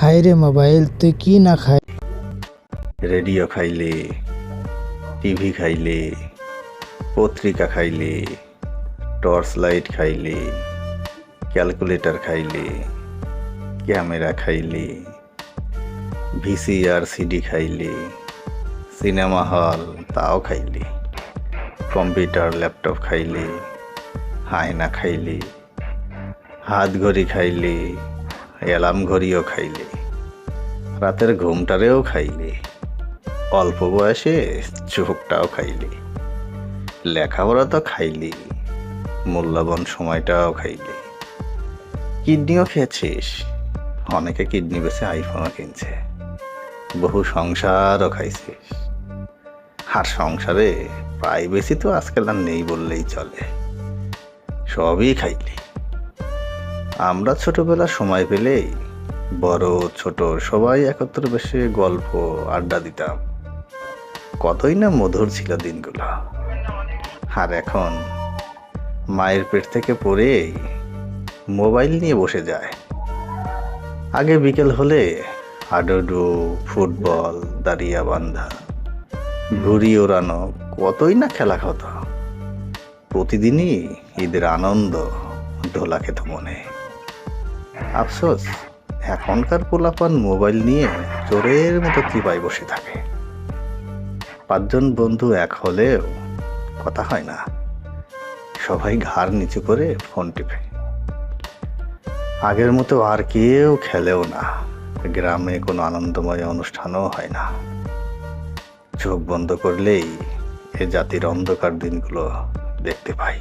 হায়রে মোবাইল তুই কি না খাই। রেডিও খাইলে, টিভি খাইলে, পত্রিকা খাইলে, টর্চ লাইট খাইলে, ক্যালকুলেটর খাইলে, ক্যামেরা খাইলে, ভিসিআর সিডি খাইলে, সিনেমা হল তাও খাইলে, কম্পিউটার ল্যাপটপ খাইলে, আয়না খাইলে, হাত ঘড়ি খাইলে, অ্যালার্ম ঘড়িও খাইলে, রাতের ঘুমটারেও খাইলে, অল্প বয়সে চোখটাও খাইলে, লেখাপড়া তো খাইলে, মূল্যবান সময়টাও খাইলে, কিডনিও খেয়েছিস। অনেকে কিডনি বেছে আইফোনও কিনছে, বহু সংসারও খাইছিস। আর সংসারে প্রাইভেসি তো আজকাল আর নেই বললেই চলে, সবই খাইলি। আমরা ছোটবেলা সময় পেলেই বড় ছোট সবাই একত্র বসে গল্প আড্ডা দিতাম, কতই না মধুর ছিল দিনগুলো। আর এখন মায়ের পেট থেকে পড়েই মোবাইল নিয়ে বসে যায়। আগে বিকেল হলে হাডুডু, ফুটবল, দাঁড়িয়া বান্ধা, ঘুড়ি ওড়ানো, কতই না খেলা হতো। প্রতিদিনই ঈদের আনন্দ দোলা খেত মনে। আফসোস, এখনকার পোলাপান মোবাইল নিয়ে চোরের মতো চিপায় বসে থাকে। 5 জন বন্ধু এক হলেও কথা হয় না, সবাই ঘাড় নিচু করে ফোন টিপে। আগের মতো আর কেউ খেলেও না, গ্রামে কোনো আনন্দময় অনুষ্ঠানও হয় না। চোখ বন্ধ করলেই এ জাতির অন্ধকার দিনগুলো দেখতে পাই।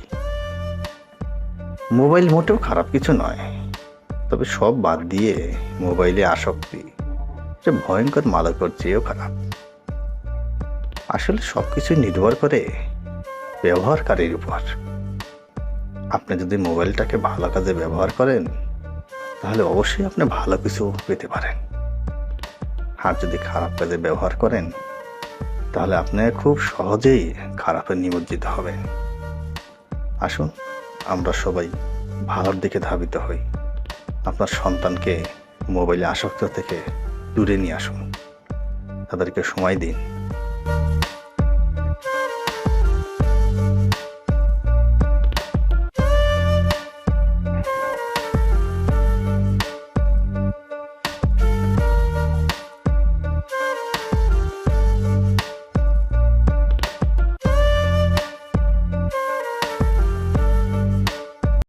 মোবাইল মোটেও খারাপ কিছু নয়, তবে সব বাদ দিয়ে মোবাইলে আসক্তি যে ভয়ঙ্কর মাদকের চেয়েও খারাপ। আসলে সবকিছু নির্ভর করে ব্যবহারকারীর উপর। আপনি যদি মোবাইলটাকে ভালো কাজে ব্যবহার করেন, তাহলে অবশ্যই আপনি ভালো কিছু পেতে পারেন। আর যদি খারাপ কাজে ব্যবহার করেন, তাহলে আপনি খুব সহজেই খারাপে নিমজ্জিত হবেন। আসুন আমরা সবাই ভালোর দিকে ধাবিত হই। আপনার সন্তানকে মোবাইলে আসক্ত থেকে দূরে নিয়ে আসুন, তাদেরকে সময় দিন।